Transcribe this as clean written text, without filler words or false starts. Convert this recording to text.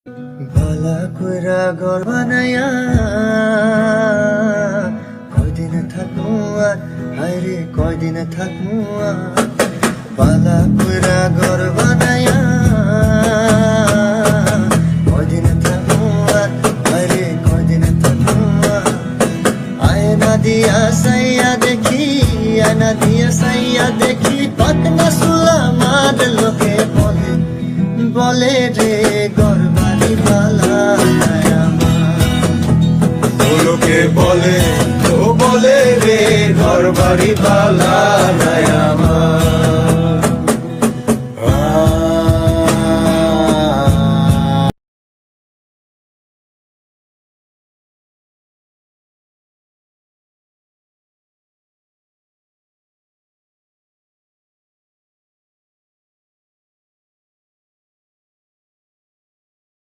ভালা কইরা ঘর বানাইয়া কয়দিন থাকমু আর, হায়রে কয়দিন থাকমু আর। ভালা কইরা ঘর বানাইয়া কয়দিন থাকমু আর, হায়রে কয়দিন থাকমু আর। আয়না দিয়া সাইয়া দেখি, আয়না দিয়া সাইয়া দেখি পাতনা